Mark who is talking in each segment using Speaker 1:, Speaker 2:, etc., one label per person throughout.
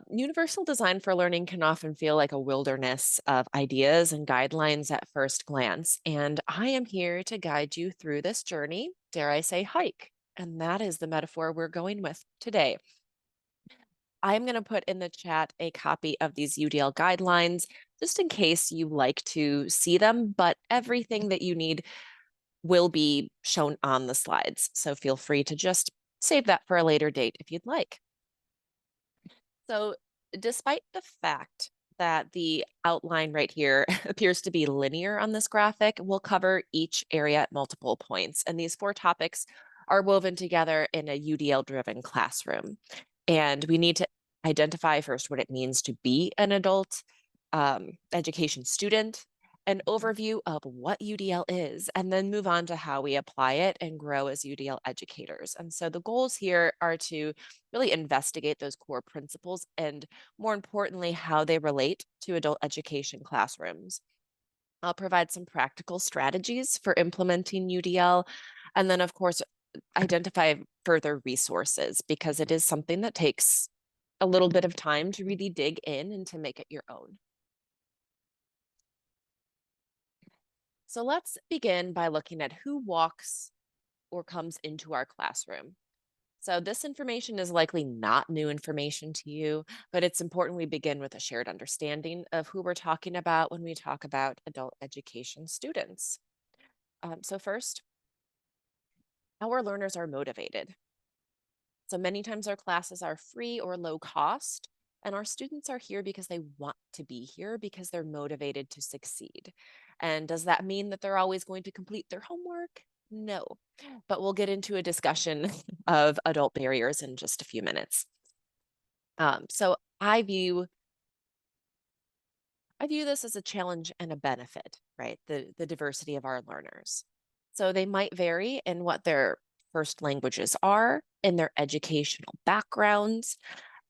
Speaker 1: Universal design for learning can often feel like a wilderness of ideas and guidelines at first glance. And I am here to guide you through this journey, dare I say, hike. And that is the metaphor we're going with today. I'm going to put in the chat a copy of these UDL guidelines just in case you like to see them, but everything that you need will be shown on the slides. So feel free to just save that for a later date if you'd like. So, despite the fact that the outline right here appears to be linear on this graphic, we'll cover each area at multiple points. And these four topics are woven together in a UDL driven classroom. And we need to identify first what it means to be an adult education student, an overview of what UDL is, and then move on to how we apply it and grow as UDL educators. And so the goals here are to really investigate those core principles and, more importantly, how they relate to adult education classrooms. I'll provide some practical strategies for implementing UDL, and then, of course, identify further resources because it is something that takes a little bit of time to really dig in and to make it your own. So let's begin by looking at who walks or comes into our classroom. So this information is likely not new information to you, but it's important we begin with a shared understanding of who we're talking about when we talk about adult education students. So first, our learners are motivated. So many times our classes are free or low cost, and our students are here because they want to be here because they're motivated to succeed. And does that mean that they're always going to complete their homework? No, but we'll get into a discussion of adult barriers in just a few minutes. So I view this as a challenge and a benefit, right? The diversity of our learners. So they might vary in what their first languages are, in their educational backgrounds.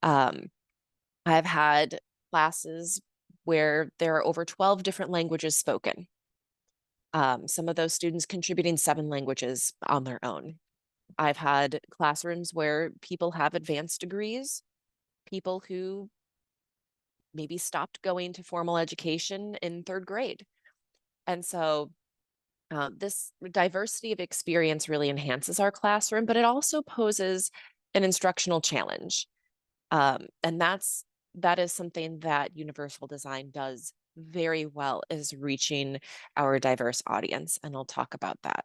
Speaker 1: Um, I've had classes where there are over 12 different languages spoken. Some of those students contributing 7 languages on their own. I've had classrooms where people have advanced degrees, people who maybe stopped going to formal education in third grade. And so this diversity of experience really enhances our classroom, but it also poses an instructional challenge. And that is something that universal design does very well, is reaching our diverse audience, and I'll talk about that.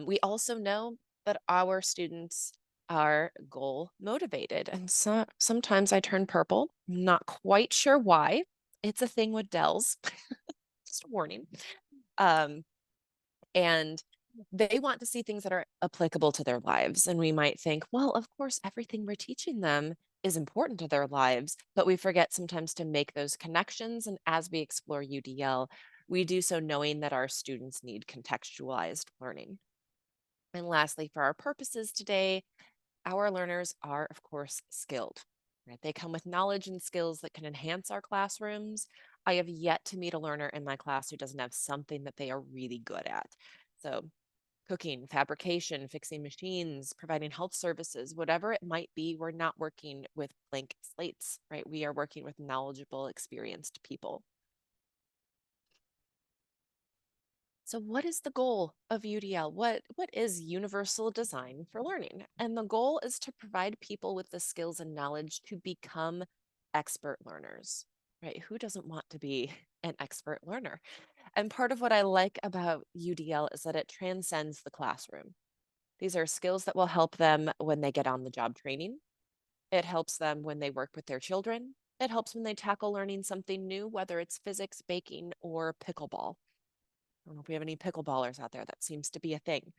Speaker 1: We also know that our students are goal motivated, and so sometimes I turn purple. Not quite sure why. It's a thing with Dells. Just a warning. Um, and they want to see things that are applicable to their lives. And we might think, well, of course, everything we're teaching them is important to their lives, but we forget sometimes to make those connections. And as we explore UDL, we do so knowing that our students need contextualized learning. And lastly, for our purposes today, our learners are, of course, skilled. Right? They come with knowledge and skills that can enhance our classrooms. I have yet to meet a learner in my class who doesn't have something that they are really good at. So, cooking, fabrication, fixing machines, providing health services, whatever it might be, we're not working with blank slates, right? We are working with knowledgeable, experienced people. So what is the goal of UDL? What is universal design for learning? And the goal is to provide people with the skills and knowledge to become expert learners, right? Who doesn't want to be an expert learner? And part of what I like about UDL is that it transcends the classroom. These are skills that will help them when they get on the job training. It helps them when they work with their children. It helps when they tackle learning something new, whether it's physics, baking, or pickleball. I don't know if we have any pickleballers out there. That seems to be a thing.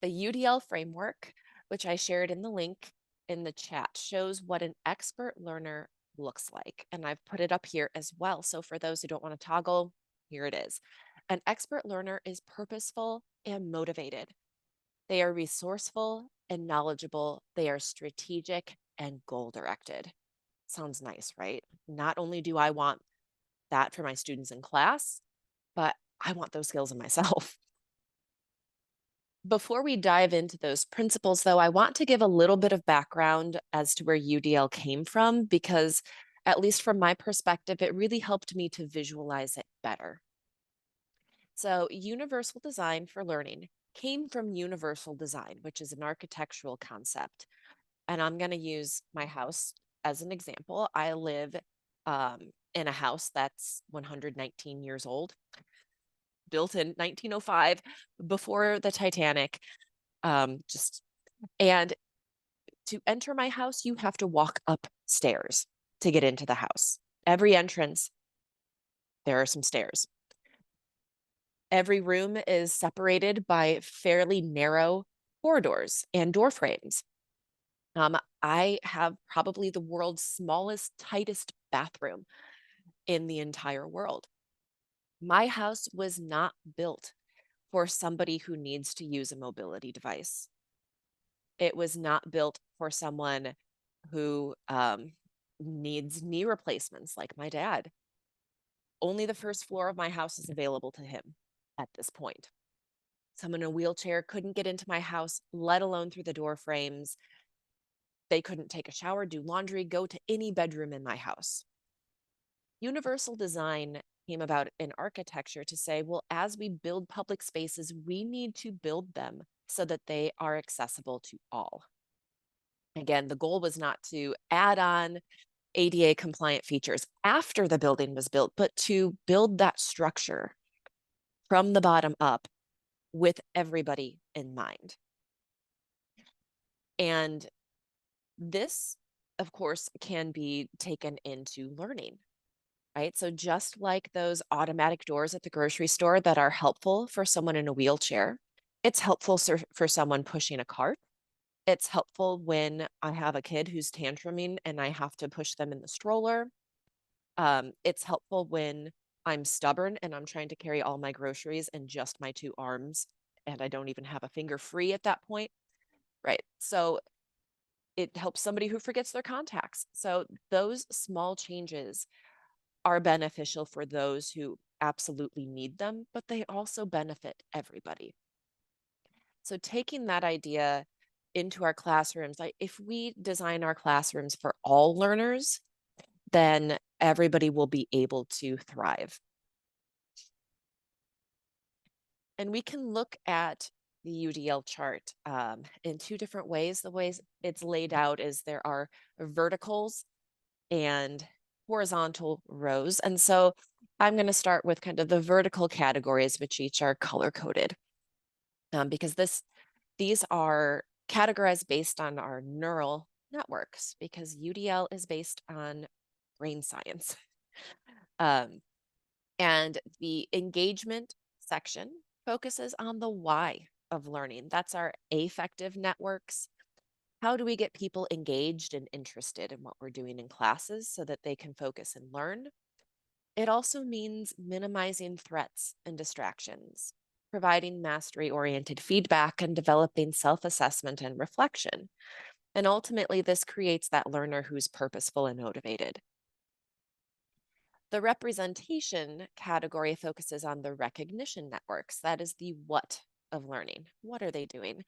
Speaker 1: The UDL framework, which I shared in the link in the chat, shows what an expert learner looks like. And I've put it up here as well. So for those who don't want to toggle, here it is. An expert learner is purposeful and motivated. They are resourceful and knowledgeable. They are strategic and goal directed. Sounds nice, right? Not only do I want that for my students in class, but I want those skills in myself. Before we dive into those principles, though, I want to give a little bit of background as to where UDL came from, because at least from my perspective, it really helped me to visualize it better. So, universal design for learning came from universal design, which is an architectural concept. And I'm going to use my house as an example. I live in a house that's 119 years old, built in 1905, before the Titanic. Just and to enter my house, you have to walk upstairs to get into the house. Every entrance, there are some stairs. Every room is separated by fairly narrow corridors and door frames. I have probably the world's smallest, tightest bathroom in the entire world. My house was not built for somebody who needs to use a mobility device. It was not built for someone who needs knee replacements like my dad. Only the first floor of my house is available to him at this point. Someone in a wheelchair couldn't get into my house, let alone through the door frames. They couldn't take a shower, do laundry, go to any bedroom in my house. Universal design came about in architecture to say, well, as we build public spaces, we need to build them so that they are accessible to all. Again, the goal was not to add on ADA compliant features after the building was built, but to build that structure from the bottom up with everybody in mind. And this, of course, can be taken into learning, right? So just like those automatic doors at the grocery store that are helpful for someone in a wheelchair, it's helpful for someone pushing a cart. It's helpful when I have a kid who's tantruming and I have to push them in the stroller. It's helpful when I'm stubborn and I'm trying to carry all my groceries in just my two arms and I don't even have a finger free at that point. Right. So it helps somebody who forgets their contacts. So those small changes are beneficial for those who absolutely need them, but they also benefit everybody. So taking that idea into our classrooms, if we design our classrooms for all learners, then everybody will be able to thrive. And we can look at the UDL chart in two different ways. The ways it's laid out is there are verticals and horizontal rows. And so I'm going to start with kind of the vertical categories, which each are color coded, because these are categorized based on our neural networks, because UDL is based on brain science. Um, and the engagement section focuses on the why of learning. That's our affective networks. How do we get people engaged and interested in what we're doing in classes so that they can focus and learn? It also means minimizing threats and distractions, providing mastery oriented feedback, and developing self assessment and reflection. And ultimately, this creates that learner who's purposeful and motivated. The representation category focuses on the recognition networks. That is the what of learning. What are they doing?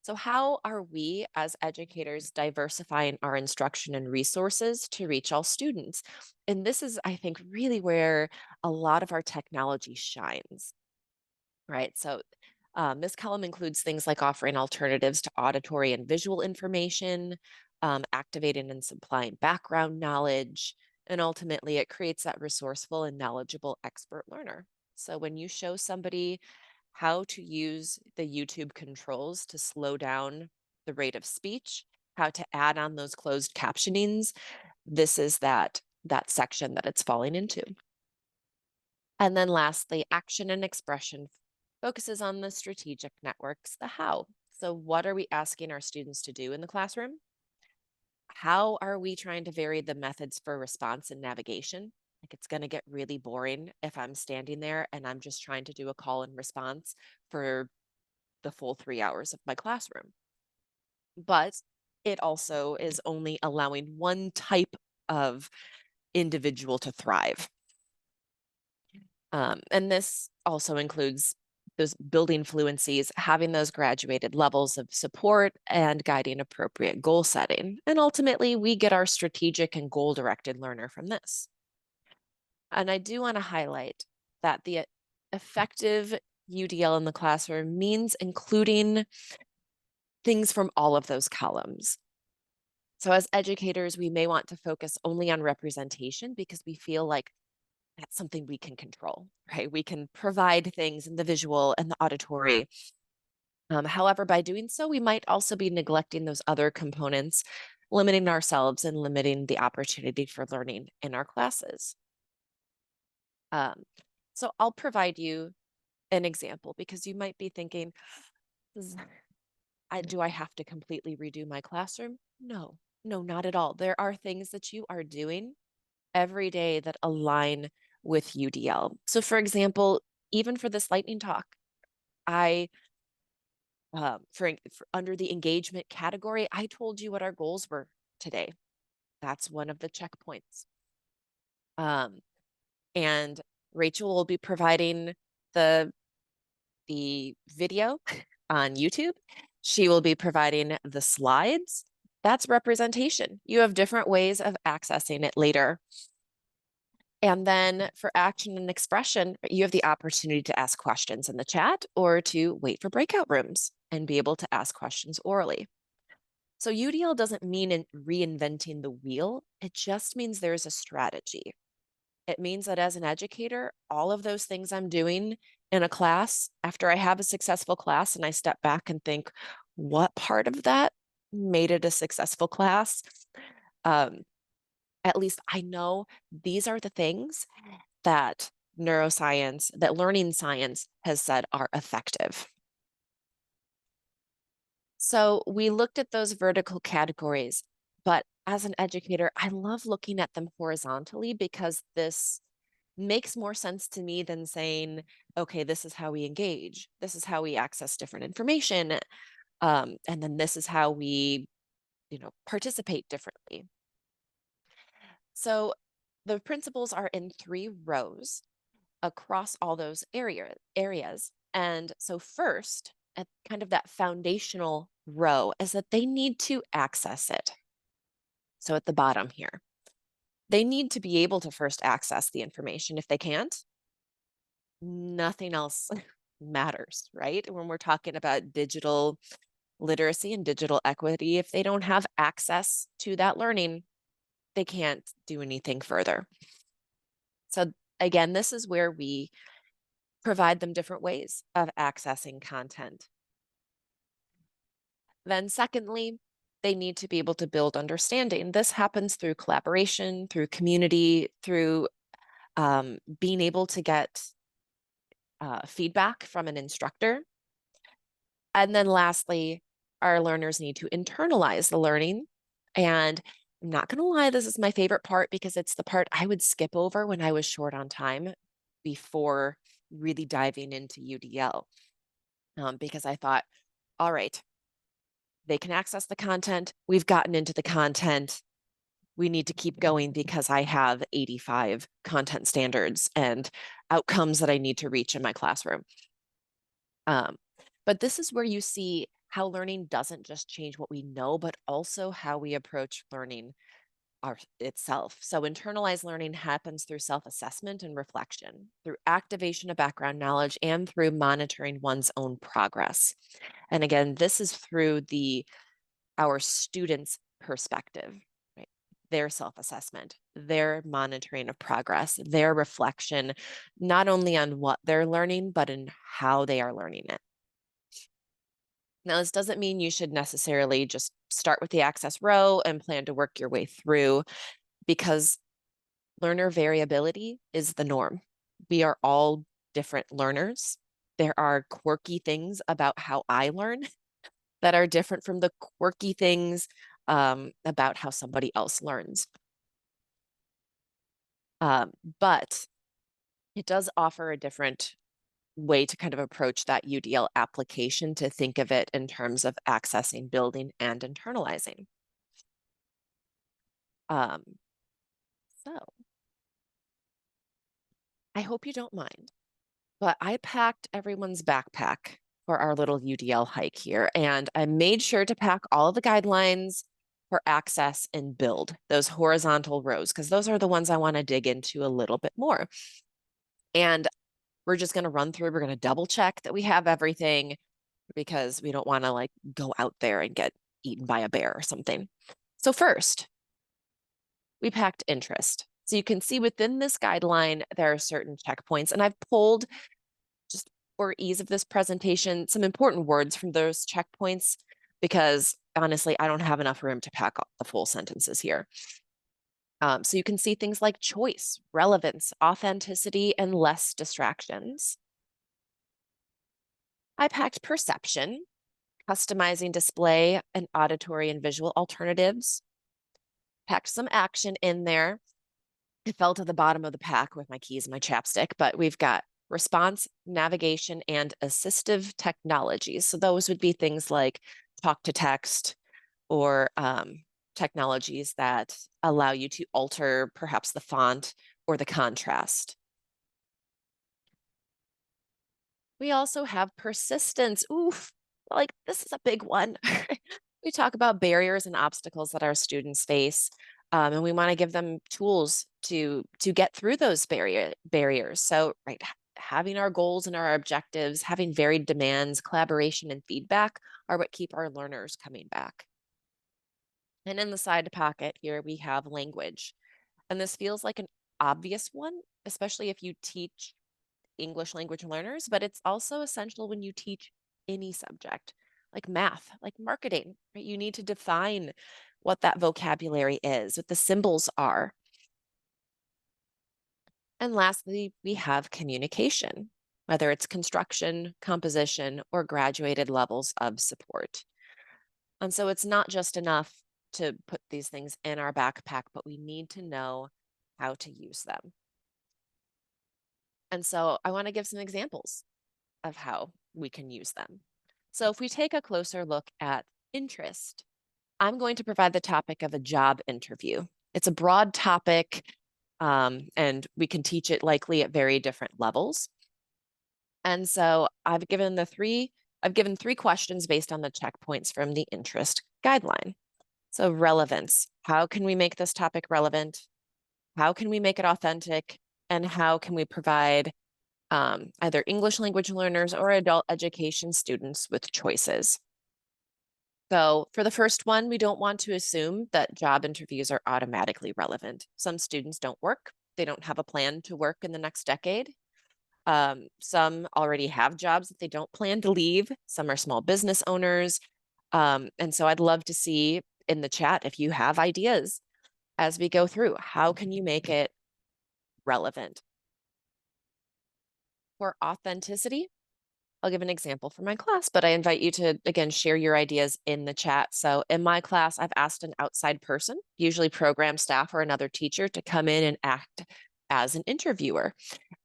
Speaker 1: So, how are we as educators diversifying our instruction and resources to reach all students? And this is, I think, really where a lot of our technology shines, right? So, this column includes things like offering alternatives to auditory and visual information, activating and supplying background knowledge, and ultimately it creates that resourceful and knowledgeable expert learner. So, when you show somebody how to use the YouTube controls to slow down the rate of speech, how to add on those closed captionings, this is that section that it's falling into. And then lastly, action and expression focuses on the strategic networks, the how. So what are we asking our students to do in the classroom? How are we trying to vary the methods for response and navigation? Like it's going to get really boring if I'm standing there and I'm just trying to do a call and response for the full 3 hours of my classroom. But it also is only allowing one type of individual to thrive. And this also includes those building fluencies, having those graduated levels of support and guiding appropriate goal setting. And ultimately, we get our strategic and goal-directed learner from this. And I do want to highlight that the effective UDL in the classroom means including things from all of those columns. So as educators, we may want to focus only on representation because we feel like that's something we can control, right? We can provide things in the visual and the auditory. However, by doing so, we might also be neglecting those other components, limiting ourselves and limiting the opportunity for learning in our classes. Um, so I'll provide you an example because you might be thinking, do I have to completely redo my classroom? No, no, not at all. There are things that you are doing every day that align with UDL. So for example, even for this lightning talk, I for under the engagement category, I told you what our goals were today. That's one of the checkpoints. Um, and Rachel will be providing the video on YouTube. She will be providing the slides. That's representation. You have different ways of accessing it later. And then for action and expression, you have the opportunity to ask questions in the chat or to wait for breakout rooms and be able to ask questions orally. So UDL doesn't mean reinventing the wheel. It just means there's a strategy. It means that as an educator, all of those things I'm doing in a class, after I have a successful class and I step back and think, what part of that made it a successful class? At least I know these are the things that neuroscience, that learning science has said are effective. So we looked at those vertical categories, but as an educator, I love looking at them horizontally because this makes more sense to me than saying, okay, this is how we engage, this is how we access different information, and then this is how we, participate differently. So the principles are in 3 rows across all those areas. And so first, at kind of that foundational row is that they need to access it. So at the bottom here, they need to be able to first access the information. If they can't, nothing else matters, right? When we're talking about digital literacy and digital equity, if they don't have access to that learning, they can't do anything further. So again, this is where we provide them different ways of accessing content. Then secondly, they need to be able to build understanding. This happens through collaboration, through community, through being able to get feedback from an instructor. And then lastly, our learners need to internalize the learning. And I'm not going to lie, this is my favorite part because it's the part I would skip over when I was short on time before really diving into UDL. Because I thought, all right, they can access the content. We've gotten into the content. We need to keep going because I have 85 content standards and outcomes that I need to reach in my classroom. But this is where you see how learning doesn't just change what we know, but also how we approach learning itself. So internalized learning happens through self-assessment and reflection, through activation of background knowledge, and through monitoring one's own progress. And again, this is through our students' perspective, right? Their self-assessment, their monitoring of progress, their reflection, not only on what they're learning, but in how they are learning it. Now, this doesn't mean you should necessarily just start with the access row and plan to work your way through, because learner variability is the norm. We are all different learners. There are quirky things about how I learn that are different from the quirky things about how somebody else learns. But it does offer a different way to kind of approach that UDL application, to think of it in terms of accessing, building, and internalizing. So I hope you don't mind. But I packed everyone's backpack for our little UDL hike here, and I made sure to pack all of the guidelines for access and build, those horizontal rows, because those are the ones I want to dig into a little bit more. And we're just going to run through, we're going to double check that we have everything because we don't want to like go out there and get eaten by a bear or something. So first, we packed interest. So you can see within this guideline, there are certain checkpoints, and I've pulled, just for ease of this presentation, some important words from those checkpoints because honestly, I don't have enough room to pack the full sentences here. So you can see things like choice, relevance, authenticity, and less distractions. I packed perception, customizing display, and auditory and visual alternatives. Packed some action in there. It fell to the bottom of the pack with my keys and my chapstick, but we've got response, navigation, and assistive technologies. So those would be things like talk to text or technologies that allow you to alter perhaps the font or the contrast. We also have persistence. Oof, like this is a big one. We talk about barriers and obstacles that our students face, and we want to give them tools to get through those barriers. So, right, having our goals and our objectives, having varied demands, collaboration, and feedback are what keep our learners coming back. And in the side pocket here, we have language. And this feels like an obvious one, especially if you teach English language learners, but it's also essential when you teach any subject, like math, like marketing, right? You need to define what that vocabulary is, what the symbols are. And lastly, we have communication, whether it's construction, composition, or graduated levels of support. And so it's not just enough to put these things in our backpack, but we need to know how to use them. And so I want to give some examples of how we can use them. So if we take a closer look at interest, I'm going to provide the topic of a job interview. It's a broad topic, and we can teach it likely at very different levels. And so I've given three questions based on the checkpoints from the interest guideline. So relevance, how can we make this topic relevant? How can we make it authentic? And how can we provide either English language learners or adult education students with choices? So for the first one, we don't want to assume that job interviews are automatically relevant. Some students don't work. They don't have a plan to work in the next decade. Some already have jobs that they don't plan to leave. Some are small business owners. And so I'd love to see in the chat if you have ideas as we go through. How can you make it relevant? For authenticity, I'll give an example from my class, but I invite you to, again, share your ideas in the chat. So in my class, I've asked an outside person, usually program staff or another teacher, to come in and act as an interviewer,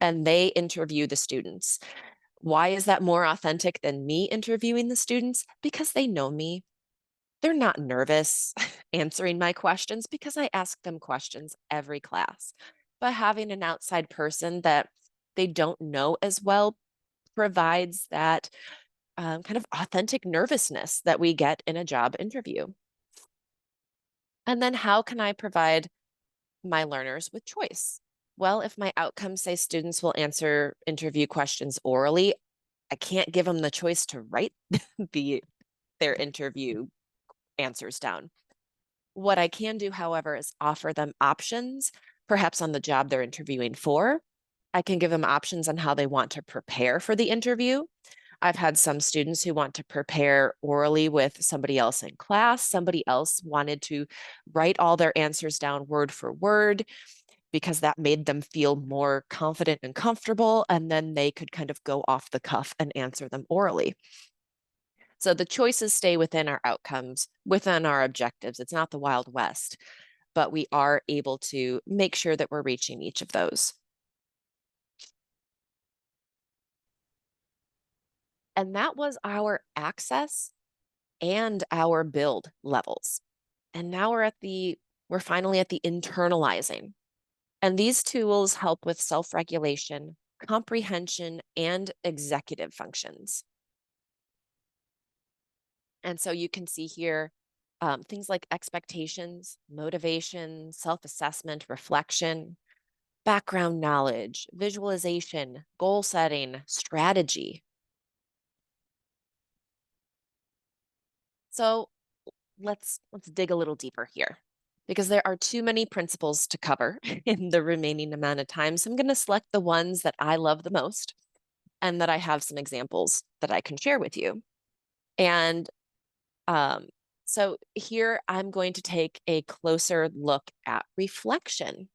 Speaker 1: and they interview the students. Why is that more authentic than me interviewing the students? Because they know me. They're not nervous answering my questions because I ask them questions every class. But having an outside person that they don't know as well provides that kind of authentic nervousness that we get in a job interview. And then how can I provide my learners with choice? Well, if my outcomes say students will answer interview questions orally, I can't give them the choice to write their interview answers down. What I can do, however, is offer them options, perhaps on the job they're interviewing for. I can give them options on how they want to prepare for the interview. I've had some students who want to prepare orally with somebody else in class. Somebody else wanted to write all their answers down word for word because that made them feel more confident and comfortable. And then they could kind of go off the cuff and answer them orally. So the choices stay within our outcomes, within our objectives. It's not the Wild West, but we are able to make sure that we're reaching each of those. And that was our access and our build levels. And now we're finally at the internalizing. And these tools help with self-regulation, comprehension, and executive functions. And so you can see here things like expectations, motivation, self assessment, reflection, background knowledge, visualization, goal setting, strategy. So let's dig a little deeper here because there are too many principles to cover in the remaining amount of time. So I'm going to select the ones that I love the most and that I have some examples that I can share with you. And um, so here I'm going to take a closer look at reflection.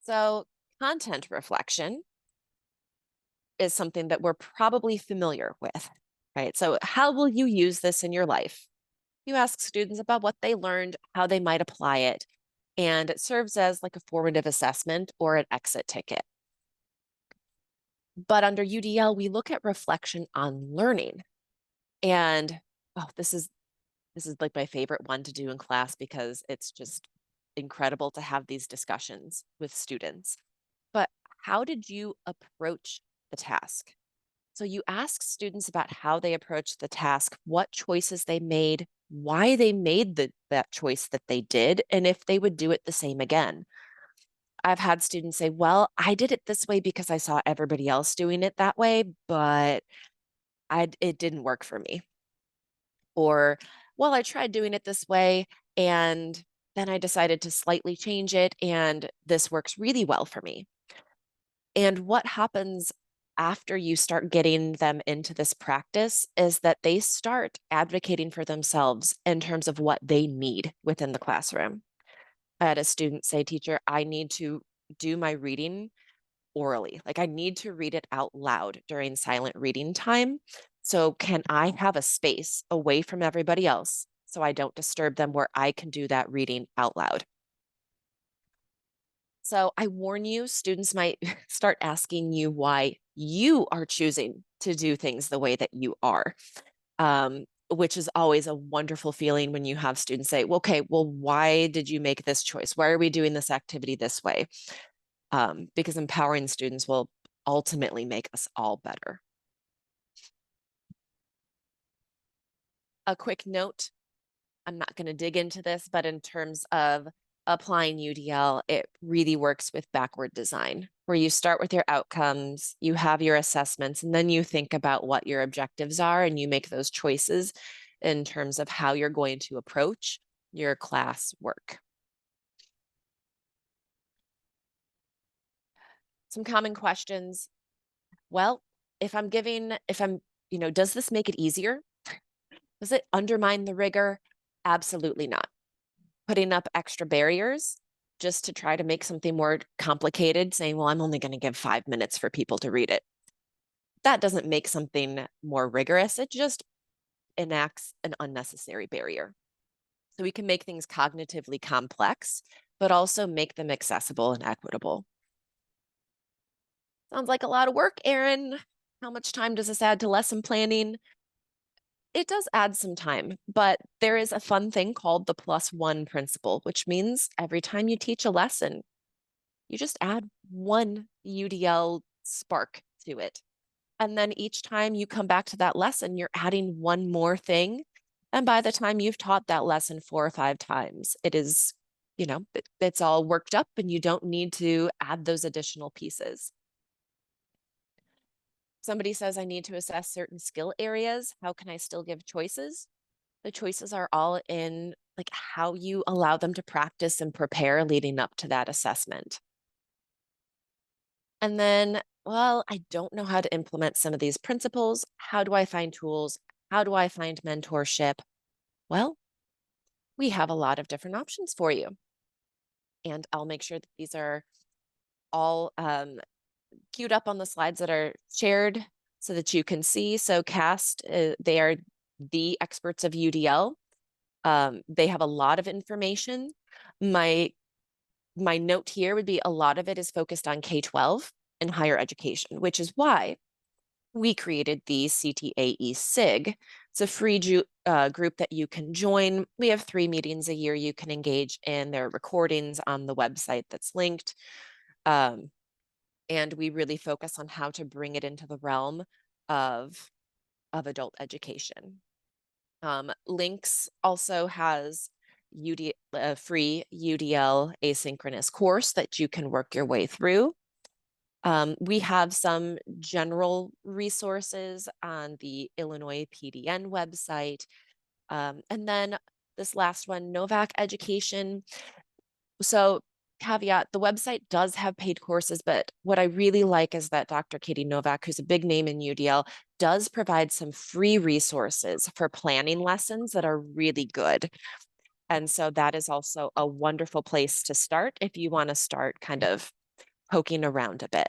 Speaker 1: So content reflection is something that we're probably familiar with, right? So how will you use this in your life? You ask students about what they learned, how they might apply it, and it serves as like a formative assessment or an exit ticket. But under UDL, we look at reflection on learning. And oh, this is like my favorite one to do in class because it's just incredible to have these discussions with students. But how did you approach the task? So you ask students about how they approached the task, what choices they made, why they made that choice that they did, and if they would do it the same again. I've had students say, well, I did it this way because I saw everybody else doing it that way, but it didn't work for me. Or, well, I tried doing it this way and then I decided to slightly change it and this works really well for me. And what happens after you start getting them into this practice is that they start advocating for themselves in terms of what they need within the classroom. I had a student say, teacher, I need to do my reading orally. Like I need to read it out loud during silent reading time. So can I have a space away from everybody else so I don't disturb them where I can do that reading out loud? So I warn you, students might start asking you why you are choosing to do things the way that you are, which is always a wonderful feeling when you have students say, well, okay, well, why did you make this choice? Why are we doing this activity this way? Because empowering students will ultimately make us all better. A quick note, I'm not going to dig into this, but in terms of applying UDL, it really works with backward design, where you start with your outcomes, you have your assessments, and then you think about what your objectives are and you make those choices in terms of how you're going to approach your class work. Some common questions. Well, does this make it easier? Does it undermine the rigor? Absolutely not. Putting up extra barriers just to try to make something more complicated, saying, well, I'm only going to give 5 minutes for people to read it. That doesn't make something more rigorous. It just enacts an unnecessary barrier. So we can make things cognitively complex, but also make them accessible and equitable. Sounds like a lot of work, Erin. How much time does this add to lesson planning? It does add some time, but there is a fun thing called the +1 principle, which means every time you teach a lesson, you just add one UDL spark to it. And then each time you come back to that lesson, you're adding one more thing. And by the time you've taught that lesson 4 or 5 times, it is, it's all worked up and you don't need to add those additional pieces. Somebody says, I need to assess certain skill areas. How can I still give choices? The choices are all in like how you allow them to practice and prepare leading up to that assessment. And then, well, I don't know how to implement some of these principles. How do I find tools? How do I find mentorship? Well, we have a lot of different options for you. And I'll make sure that these are all queued up on the slides that are shared so that you can see. So CAST, they are the experts of UDL. They have a lot of information. My note here would be a lot of it is focused on K-12 and higher education, which is why we created the CTAE SIG. It's a free group that you can join. We have 3 meetings a year you can engage in. There are recordings on the website that's linked. and we really focus on how to bring it into the realm of adult education. Links also has a free UDL asynchronous course that you can work your way through. We have some general resources on the Illinois PDN website. And then this last one, Novak Education. So, caveat, the website does have paid courses, but what I really like is that Dr. Katie Novak, who's a big name in UDL, does provide some free resources for planning lessons that are really good. And so that is also a wonderful place to start if you want to start kind of poking around a bit.